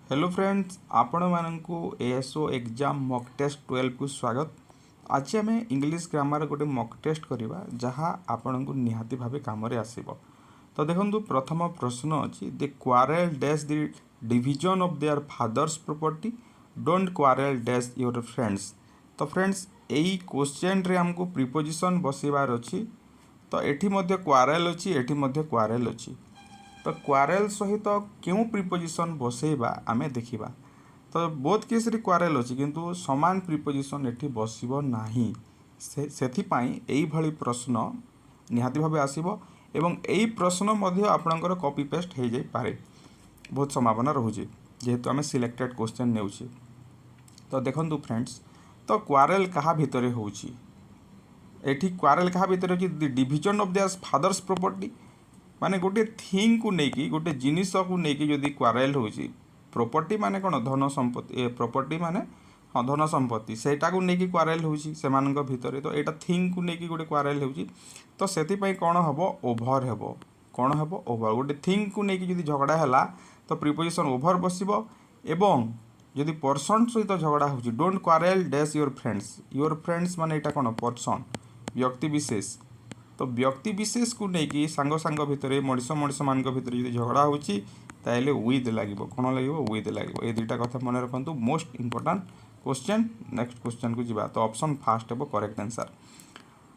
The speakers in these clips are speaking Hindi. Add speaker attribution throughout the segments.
Speaker 1: हेलो फ्रेंड्स आपण मानकु एएसओ एग्जाम मॉक टेस्ट 12 को स्वागत। आज आम इंग्लिश ग्रामर गोटे मॉक टेस्ट करवा जहाँ आपण को निहाती भावे काम आसब। तो देखो प्रथम प्रश्न अच्छी they quarrel dash the division of their father's property don't quarrel dash your friends. तो फ्रेंड्स यही क्वेश्चन रे हमको प्रिपोजिशन बसैबार अच्छी। तो एठी मध्य क्वारेल अच्छी एठी मध्य क्वारेल अच्छी। तो क्वारेल सहित क्यों प्रिपोजिशन बसैबा आमे देखिबा। तो बोथ केस रे क्वारेल अच्छी किंतु समान प्रिपोजिशन एठी बसिबो नाही। सेथिपाई एई भली प्रश्न निहाती भावे आसीबो एवं एई प्रश्न मध्य आपणकर कॉपी पेस्ट हो जाई पारे, बहुत संभावना रहुछि जेहेतु आमे सिलेक्टेड क्वेश्चन नेउछि। तो देखंतु फ्रेंड्स, तो क्वारेल कहा भितरे होउछि, एठी क्वारेल कहा भितरे होछि the division of their father's property माने गोटे थिंग को लेकिन गोटे जिनिस को लेकिन जदि क्वारेल होछि। प्रॉपर्टी माने कोन धन संपत्ति, प्रॉपर्टी माने हाँ धन संपत्ति सेटा को लेकिन क्वारेल होछि सेमानक भितरे। तो एटा थिंग को लेकिन गोटे क्वारेल होछि। तो सेति पई कोन हबो ओभर हेबो, कोन हबो ओभर। गोटे थिंग को लेकिन जदि झगड़ा हैला तो प्रिपोजिशन ओभर बसिबो एवं जदि पर्सन सहित झगड़ा होछि don't quarrel dash your friends. Your friends माने एटा कोन पर्सन व्यक्ति विशेष। तो व्यक्ति विशेष को लेकिन सांग सांग भितर मनीष मनीष मान भितर जो झगड़ा होची ताइले विद लागिबो, कोन लागिबो विद लागिबो। ए दुईटा कथा मन रखंतु, most important question. Next question को जिबा। तो ऑप्शन फर्स्ट हेबो करेक्ट आंसर।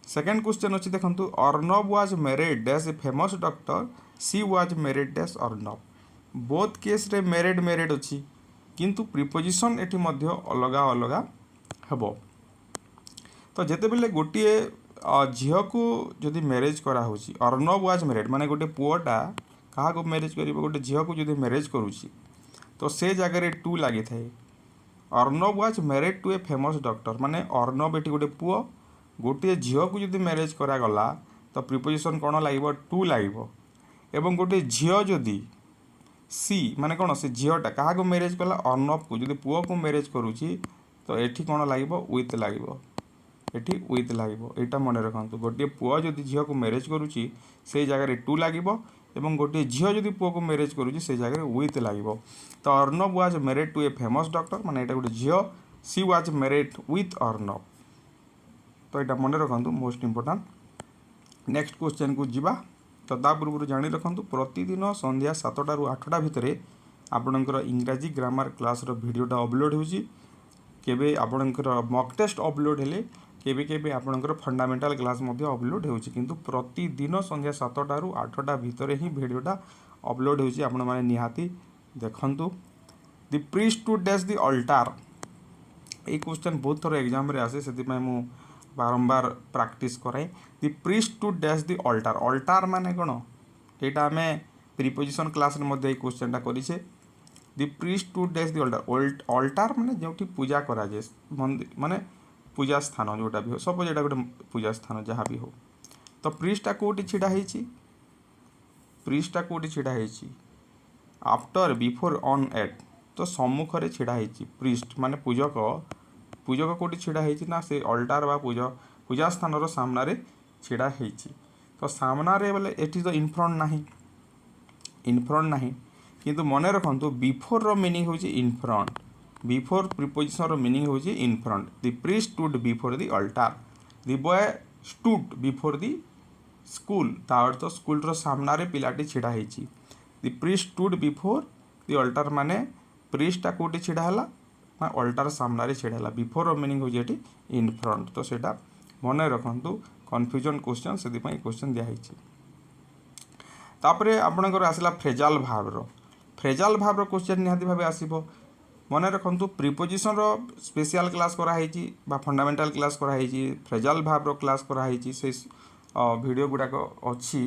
Speaker 1: सेकंड क्वेश्चन अछि देखंतु Arnav was married dash a famous doctor she was married dash Arnav. Both case रे मैरिड मैरिड अछि किंतु प्रिपोजिशन एठी मध्य अलगा अलगा हेबो। तो जेते बेले गोटिए झील को जदि मैरेज करा होची अर्णव वाज मैरिड माने गोटे पुओटा कहा को मैरेज करिवो गोटे झील को जदि मैरेज करूची तो से जगह रे टू लागि थाए। Arnav was married to a famous doctor माने अर्णव एठी गोटे पुओ गोटे झील को जदि मैरेज करा गला तो प्रिपोजिशन कोन लागिवो टू लागिवो। एवं गोटे झील जदि सी माने कोन से झीलटा कहा को मैरेज कला अर्णव को जदि पुओ को मैरेज करूची तो एठी कोन लागिवो विथ लागिवो, एठी विथ लागिवो। एटा मन रखंतु गोटे पुओ जदि झील को मैरेज करूची से जगह रे टू लागिवो एवं गोटे झील जदि पुओ को मैरेज करूची से जगह रे विथ लागिवो। तो Arnav was married to a famous doctor माने एटा गोटे झील, she was married with Arnav. तो एटा मन रखंतु, मोस्ट इंपोर्टेंट। नेक्स्ट क्वेश्चन को जिबा। तो ता पूर्व जानि रखंतु प्रतिदिन संध्या 7टा रु 8टा भितरे आपणकर इंग्राजी ग्रामर क्लास रो वीडियोटा अपलोड होची। केबे आपणकर मॉक टेस्ट अपलोड हेले केबे केबे आपणकर फंडामेंटल क्लास मध्य अपलोड होची किंतु प्रतिदिन संध्या 7टा रु 8टा भितरे ही वीडियोटा अपलोड होची। आपण माने निहाती देखंतु। The priest to dash the altar. ए क्वेश्चन बहुत थोर एग्जाम रे आसे सेति पय मु बारंबार प्रैक्टिस करे। The priest to dash the altar. Altar माने कोन एटा हमें प्रीपोजिशन क्लास रे मध्य ए क्वेश्चनटा करिसे। The priest to dash the altar. Altar माने जोठी पूजा करा जे माने पूजा स्थान जोटा भी हो सपोज एटा गोटे पूजा स्थान जहाँ भी हो। तो प्रीस्टा कोटी छिड़ा हेची, प्रीस्टा कोटी छिड़ा हेची आफ्टर बिफोर ऑन एट। तो सम्मुख रे छिड़ा हेची प्रीस्ट माने पूजक, पूजक कोटी छिड़ा हेची ना से अल्टार बा पूजा स्थान रो सामना रे छिड़ा हेची। तो सामना रे बोले एठी तो इनफ्रंट नाही, इनफ्रंट नाही किंतु मने रखंतु बिफोर रो मीनिंग होची इनफ्रंट। बिफोर प्रिपोजिशन रो मीनिंग होची in front. The priest stood before the Alt. The boy stood before the school. तार तो स्कूल रो सामना रे पिलाटी छिड़ा हेची। The priest stood before the Alt माने प्रीस्टा कोटी छिड़ा हला ना अल्टार सामना रे छिड़ा हला। बिफोर रो मीनिंग होची एठी इन फ्रंट। तो सेटा मने रखंतु, कन्फ्यूजन क्वेश्चन सेति पई क्वेश्चन दिया हेची। तापरे आपनकर आसला फ्रेजाल भाव रो। फ्रेजाल भाव रो क्वेश्चन निहाती भाबे आसीबो। मने रखंतु प्रिपोजिशन रो स्पेशल क्लास करा हेची बा फंडामेंटल क्लास करा हेची, फ्रेजाल भाव रो क्लास करा हेची। से वीडियो गुडा को अछि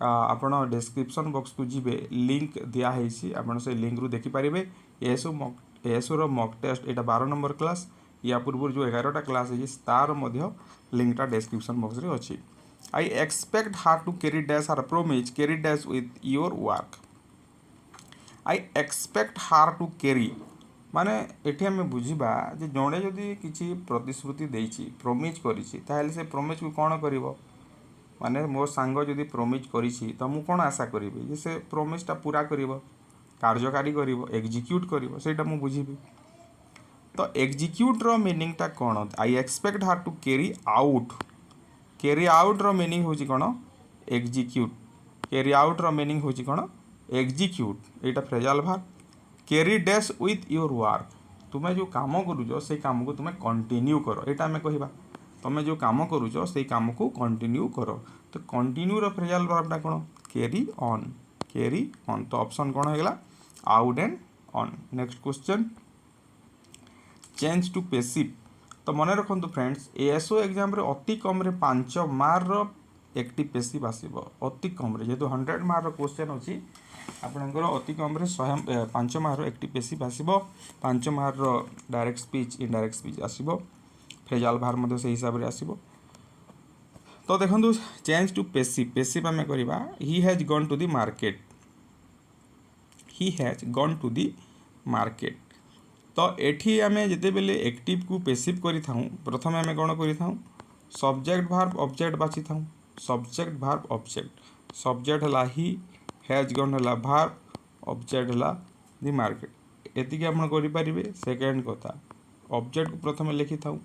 Speaker 1: आपण डिस्क्रिप्शन बॉक्स को जिबे लिंक दिया हेची, आपण से लिंक रु देखि परिबे। एएसओ रो मॉक टेस्ट एटा 12 नंबर क्लास, या पूर्व जो 11टा क्लास हेची तार मध्य लिंकटा डिस्क्रिप्शन बॉक्स रे अछि। I expect her to carry dash her promise carry dash with your work. I expect her to carry माने एठी हमें बुझिबा जे जणे जदि किछि प्रतिश्रुति देइछि प्रोमिस करिछि ताहेले से प्रोमिस को कोन करिवो। माने मो सांग जदि प्रोमिस करिछि त मु कोन आशा करिवि जे से प्रोमिसटा पूरा करिवो। कार्यकारी करिवो एग्जीक्यूट करिवो सेटा मु बुझिबी। तो एग्जीक्यूट रो मीनिंग टा कोन I expect her to carry out रो मीनिंग होची कोन एग्जीक्यूट कैरी आउट रो मीनिंग होची कोन एग्जीक्यूट एटा phrasal verb carry dash with your work तुमे जो काम करूछ से काम को तुमे कंटिन्यू करो एटा हमें कहिबा तुमे जो काम करूछ से काम को कंटिन्यू करो। तो कंटिन्यू रो फ्रेजाल वर्ब टा कोन कैरी ऑन तो ऑप्शन कोन हेगला out and on. Next question change to passive तो मन रखु फ्रेंड्स एएसओ एग्जाम रे अति कम रे 5 मार्क एक्टिव पैसिव आसीबो अति कम रे जेतु 100 मार्क क्वेश्चन अछि आपनकर अति कम रे 5 मार्क एक्टिव पैसिव आसीबो 5 mark direct speech indirect speech आसीबो फ्रेजाल भार मध्ये से हिसाब रे आसीबो। तो देखंतु चेंज टू पैसिव हमें करबा ही has gone to the market तो एठी आमे जते बेले एक्टिव को पैसिव करि थाउ प्रथम आमे कोन करि थाउ सब्जेक्ट वर्ब ऑब्जेक्ट बाछि थाउ सब्जेक्ट वर्ब ऑब्जेक्ट सब्जेक्ट हला ही हैज गॉन हला वर्ब ऑब्जेक्ट हला द मार्केट एति के आपण करि परिबे। सेकंड कथा ऑब्जेक्ट को प्रथम लिखि थाउ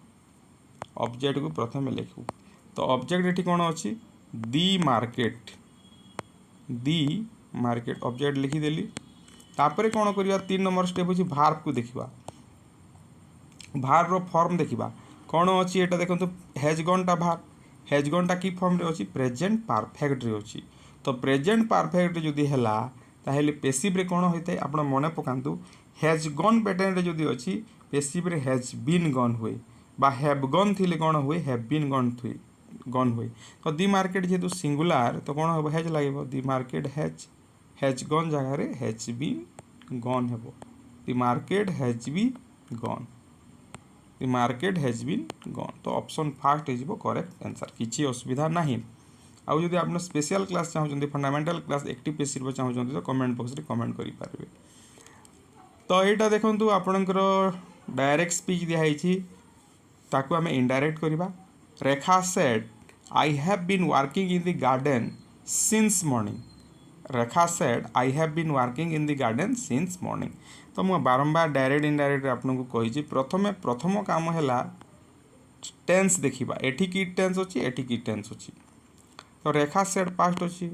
Speaker 1: ऑब्जेक्ट को प्रथम लिखु तो ऑब्जेक्ट एठी कोन अछि दी मार्केट ऑब्जेक्ट लिखि देली तापरे कोन करिया 3 नंबर स्टेप अछि वर्ब को देखिबा भार रो फॉर्म देखिबा कोन अछि एटा देखंतु हैज गॉन टा की फॉर्म रे अछि प्रेजेंट परफेक्ट रे अछि तो प्रेजेंट परफेक्ट जदी हला ताहेले पैसिव रे कोन होइते आपण मने पकांतु हैज गॉन पैटर्न रे जदी अछि पैसिव रे हैज बीन गॉन होय बा हैव गॉन थिले कोन होय हैव बीन गॉन होय तो दी मार्केट जेतु सिंगुलर तो कोन हो हैज लागेबो दी मार्केट हैज गॉन जगह रे हैज बीन गॉन हेबो the market has been gone तो ऑप्शन फर्स्ट हो करेक्ट आंसर किछि असुविधा नाही। आउ जदि आप स्पेशल क्लास चाहते फंडामेंटल क्लास एक्टिव पैसिव चाहते तो कमेंट बॉक्स रे कमेंट करि पारबे। तो एटा देखंतु आपनकर डायरेक्ट स्पीच दिया हिछि ताकू हमें इनडायरेक्ट करबा Rekha said I have been working in the garden since morning Rekha said I have been working in the garden since morning तो मु बारंबार डायरेक्ट इनडायरेक्ट आपन को कहि प्रथम काम हैला टेंस देखिबा एठी की टेंस अछि तो रेखा सेड पास्ट अछि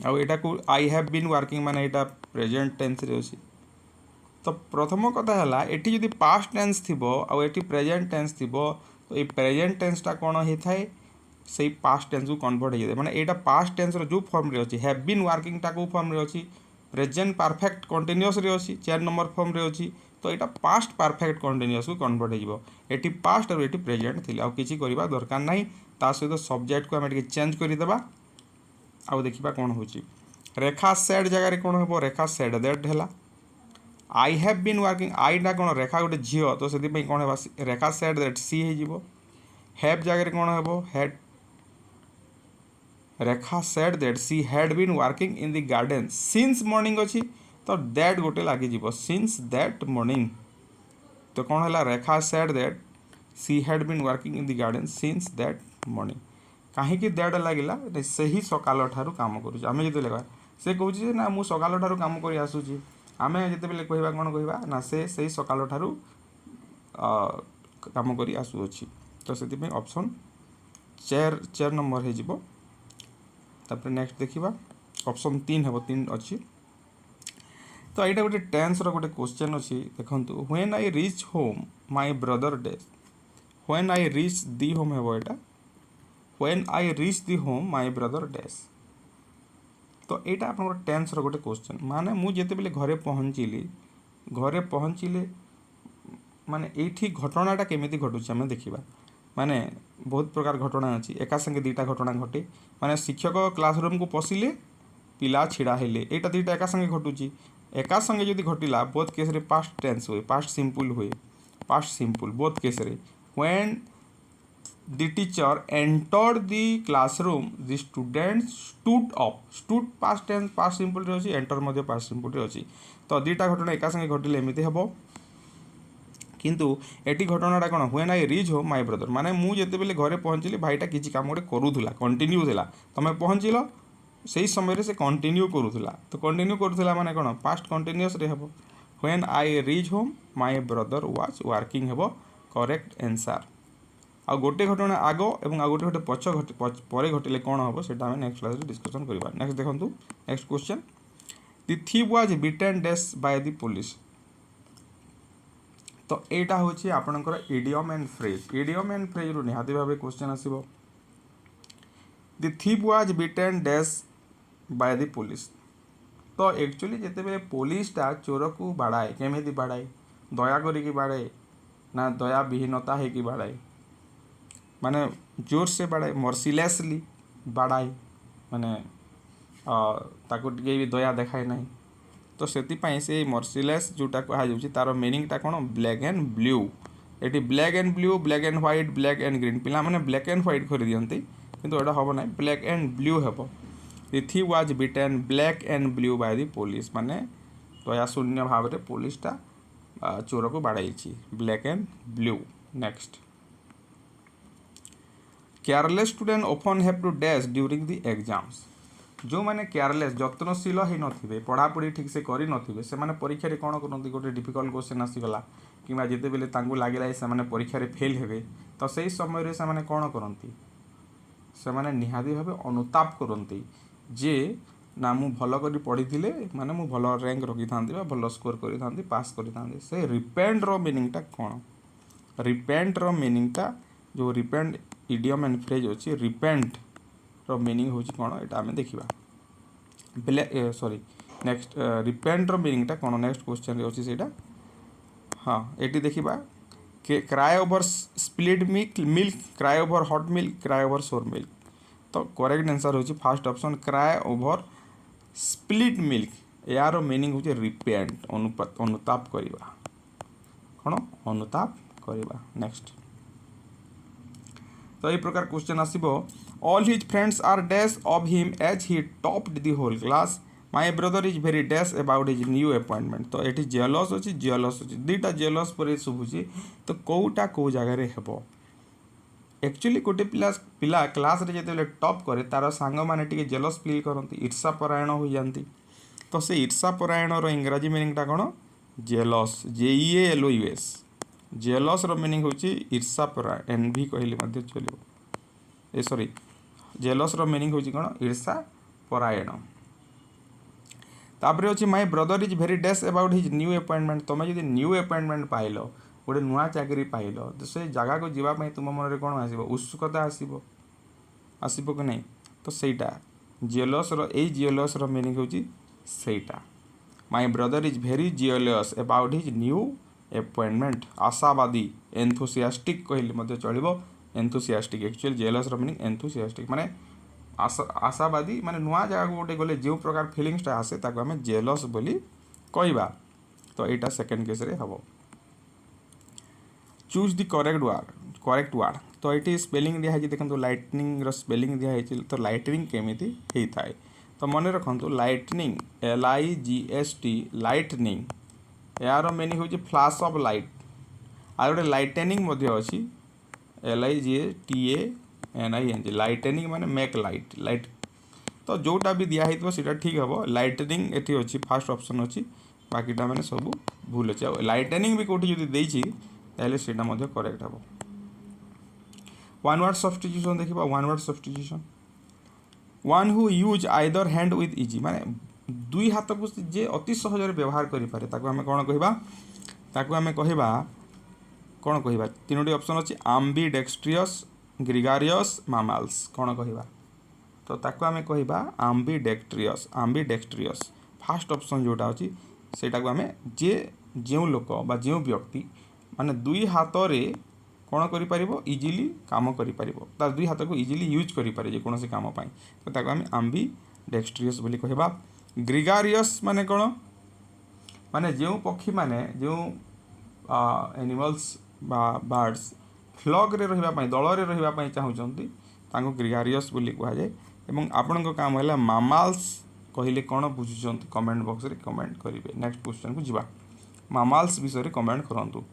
Speaker 1: आ एटा को आई हैव बीन वर्किंग माने एटा प्रेजेंट टेंस रे अछि तो प्रथम कथा हैला एठी यदि पास्ट टेंस थिबो आ एठी प्रेजेंट टेंस थिबो तो ए प्रेजेंट टेंस टा कोन हे थाए से पास्ट टेंस को कन्वर्ट हो जाए माने एटा पास्ट टेंस रो जो फॉर्म रे अछि हैव बीन वर्किंग टा को फॉर्म रे अछि प्रेजेंट परफेक्ट कंटीन्यूअस रे अछि 4 नंबर फॉर्म रे अछि तो एटा पास्ट परफेक्ट कंटीन्यूअस को कन्वर्ट हो जिवो एटी पास्ट और एटी प्रेजेंट थिला आ किछि करिबा दरकार नाही ता सहित सब्जेक्ट को हम एटी चेंज करि देबा आ देखिबा कोन होछि रेखा सेड जगह रे कोन हेबो रेखा सेड दैट हैला आई हैव बीन वर्किंग आई डा कोन रेखा गोटे झियो तो सेति पे कोन हेबा रेखा सेड दैट सी हे जिवो हैव जगह रे कोन हेबो had Rekha said that she had been working in the garden since morning अछि तो दैट गोटे लागि जिवो सिंस दैट मॉर्निंग तो कोन हला Rekha said that she had been working in the garden since that morning काहे कि दैट लागिला सही सकाल ठारू काम करू आमे जते लेबा से कहू जे ना मु सकाल ठारू काम करी आसु छी आमे जते बेले कहबा कोन कहबा ना से सही सकाल ठारू काम करी आसु अछि तो सेति पे ऑप्शन 4 नंबर हे जिवो तापर नेक्स्ट देखिबा ऑप्शन 3 हेबो 3 अछि तो एटा गोटे टेंस रो गोटे क्वेश्चन अछि देखंतु when I reach home my brother day when I reach the home हेबो एटा when I reach the home my brother day तो एटा आपन टेंस रो गोटे क्वेश्चन माने मु जेते बेले घरे पहुंचिले माने एठी घटनाटा केमिति घटुछ हम देखिबा माने बहुत प्रकार घटना अछि एका संगे दीटा घटना घटे माने शिक्षक क्लासरूम को पसिले पिला छिड़ा हेले एटा दीटा एका संगे घटुची एका संगे जदि घटिला बोथ केस रे पास्ट टेंस होय पास्ट सिंपल बोथ केस रे when the teacher entered the classroom the student stood past tense past simple रे अछि एंटर मध्ये पास्ट सिंपल रे अछि तो दीटा घटना एका संगे घटिले एमिति हेबो किंतु एटी घटनाटा कोन when I reach home my brother माने मु जेते बेले घरे पहुंचली भाईटा किछि काम गोटे करूथुला कंटिन्यू थिला तमे पहुंचिलो सही समय से कंटिन्यू करूला तो कंटिन्यू करूला माने कौन पास्ट कंटिन्यूअस रे हेबो when I reach home my brother was working हेबो करेक्ट आंसर आ गोटे घटना आग और आ गोटे पछ पर घटिले कौन हम से नेक्स्ट क्लास डिस्कसन करवा नेक्स्ट देखो next question the thief was bitten dash by the police तो यहाँ हूँ आपणकर इडियम एंड फ्रेज रु निहाती भाव क्वेश्चन आसो the thief was bitten dash by the police तो एक्चुअली जिते पुलिसटा चोर को बाड़ाए केमी बाड़ाए दया करी बाड़ाए ना दया विहीनता है बाड़ाए माने जोर से बाड़ाए मर्सीलेसली बाड़ाए माने ताको टिके भी दया देखाए ना तो से मर्सीलेस जोटा कहुच्छी तार मीनिंगटा कौन ब्लैक एंड ब्लू ये black and blue black and white black and green पिला माने ब्लैक एंड व्हाइट कर दियंती किंतु एटा हम ना ब्लैक एंड ब्लू हेबो the thief was beaten black and blue by the police माने दया शून्य भाव में पुलिसटा चोर को बाड़ाई black and blue next careless student open have to dash during the exams जो मैंने केयरलेस जत्नशील ही नथिबे पढ़ापढ़ी ठीक से करि नथिबे से माने परीक्षा रे कोन करनती गोटे डिफिकल्ट क्वेश्चन आसीगला किंबा जेते बेले तांगु लागिला से माने परीक्षा रे फेल हेबे तो सही समय रे से माने कोन करनती से माने निहाती भाबे अनुताप करनती जे ना मु भल करी पढ़ी माने मु भल रैंक रखी थांती बा भल स्कोर करी थांती पास करी थांती से रिपेंट रो मीनिंगटा कोन रिपेंट रो मीनिंगटा जो रिपेंट इडियम एंड फ्रेज अच्छी रिपेंट रो मीनिंग होची कोन एटा हमें देखिबा सॉरी नेक्स्ट रिपेंट रो मीनिंगटा कोन नेक्स्ट क्वेश्चन रे अछि सेटा हां एटी देखिबा के cry over split milk cry over hot milk cry over सोर मिल्क तो करेक्ट आंसर होची first option cry over split milk यार मीनिंग होची रिपेंट अनुताप करिबा कोन अनुताप करिबा नेक्स्ट तो ये प्रकार question आसीबो all his friends are dash of him as he topped the whole class my brother is very dash about his new appointment तो एटी जेलस अछि दुईटा जेलस पर शुभुची तो कोटा को जगह रे हेबो एक्चुअली गोटे पिला क्लास रे जेते टॉप करे तार सांग माने टिके जेलस फील करंती ईर्षा परायण हो जानती तो से ईर्षा परायण रो इंग्रजी मीनिंगटा कोन जेलस JELOUS जेलस रो मीनिंग होची ईर्षा परायण एनवी कहले मध्ये चलिबो ए सॉरी जेलस रो मीनिंग होची कोन ईर्षा परायण तापरे होची my brother is very dash about his new appointment तमे जदि न्यू अपॉइंटमेंट पाइलो गोटे नुआ चाकरी पाइलो तो से जगह को जीवा पई तुम मन रे कोन आसीबो उत्सुकता आसीबो कि नहीं तो सेटा जेलस रो ए जेलस रो मीनिंग होची सेटा my brother is very jealous about his new appointment आशावादी एंथुसियास्टिक कहले मध्ये चलिबो एंथुसियास्टिक एक्चुअल जेलस रो मीनिंग एंथुसियास्टिक माने आशावादी माने नुआ जगह को गोटे गले जो प्रकार फीलिंग्सटा आसे ताको हमें जेलस बोली कहबा तो एटा सेकंड केस रे हबो चूज द करेक्ट वर्ड तो ये स्पेलिंग दिया है देखो लाइटनिंग रो स्पेलिंग दिया है तो लाइटनिंग केमिति हेई थाए तो मन रखु लाइटनिंग LIGST लाइटनिंग यार मीनिंग होची फ्लैश ऑफ लाइट आ गोटे लाइटनिंग अच्छी LIGTANING लाइटनिंग माने मेक लाइट तो जोटा भी दिया है सीटा ठीक हम लाइटनिंग एटी अच्छी फास्ट ऑप्शन अच्छी बाकीटा मैंने सब भूल अच्छे लाइटनिंग भी कौटी जो देती ताहले सेटा मध्ये करेक्ट हम वन वर्ड सब्स्टिट्यूशन देखिबा one word substitution one who use either hand with easy माने दुई हाथ को जे अति सहज व्यवहार करि पारे ताको हमें कोन कहबा ताको हमें कहबा कोन कहबा तीनोटी ऑप्शन अछि एम्बीडेक्स्ट्रियस ग्रेगारियस मैमल्स कोन कहबा तो ताको हमें कहबा एम्बीडेक्स्ट्रियस फर्स्ट ऑप्शन जोटा अछि सेटा को हमें जे जो लोक बा जो व्यक्ति माने दुई हाथ रे कौन करिपारिबो इजीली काम करिपारिबो तार दुई हाथ को इजीली यूज करिपारे जे कोनोसी काम पाई तो ताको हम एम्बीडेक्स्ट्रियस बोली कहबा ग्रेगारियस माने कोन माने जो पक्षी माने जो एनिमल्स बा बर्ड्स फ्लॉक रे रहिबा पाई दल रे रहिबा पाई चाहुचंती ताको ग्रेगारियस बोली कहा जाय एवं आपन को काम हैला मैमल्स कहिले कोन बुझुचंती कमेंट बॉक्स रे कमेंट करिवे नेक्स्ट क्वेश्चन को जिबा मैमल्स विषय रे कमेंट करंतु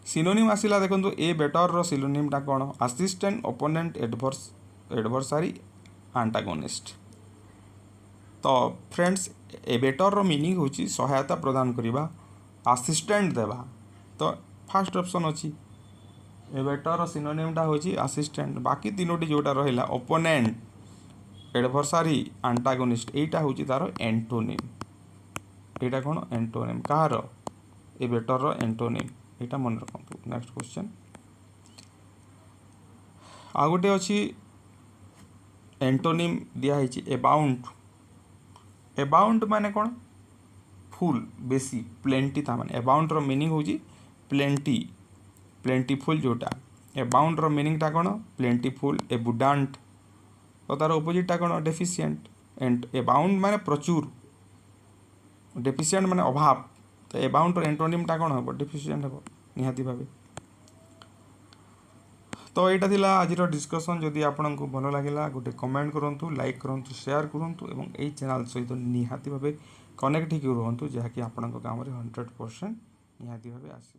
Speaker 1: सिनोनिम आसिला देखो ए बेटर रो सिनोनिम टा कोन असिस्टेंट ओपोनेंट एडवर्सारी आंटागोनिस्ट। तो फ्रेंड्स एबेटर रो मीनिंग होची सहायता प्रदान करबा, असिस्टेंट देबा। तो फर्स्ट ऑप्शन अछि एबेटर रो सिनोनिम टा होची असिस्टेंट। बाकी तीनोटी जोटा रहिला ओपोनेंट, एडवर्सारी, आंटागोनिस्ट, एटा होची तारो एंटोनिम। एटा कोन एंटोनिम कहार एबेटर रो एंटोनिम, एटा मन रखंतु। नेक्स्ट क्वेश्चन आ गोटे अछि एंटोनिम दिया है एबाउंड। एबाउंड माने कौन फुल बेसी प्लेंटी था माने एबाउंड रो मीनिंग होची प्लेंटी प्लेंटीफुल जोटा। एबाउंड रो मीनिंग टा कौन प्लेंटीफुल एबुडांट। तो तार ऑपोजिट टा कौन डेफिशिएंट। एंड एबाउंड माने प्रचुर, डेफिशिएंट माने अभाव। तो एबाउंड रो एंटोनिम टा कौन हो डेफिशिएंट हो निहाती भाबे। तो यहाँ थिला आज डिस्कसन। जदि आपको भल लगे गोटे कमेंट करूँ, लाइक करूँ, शेयर करूँ और यही चैनल सहित निहाती भावे कनेक्ट होकर रुहतु, जहाँकि आपण काम 100% निहाती भावे आसो।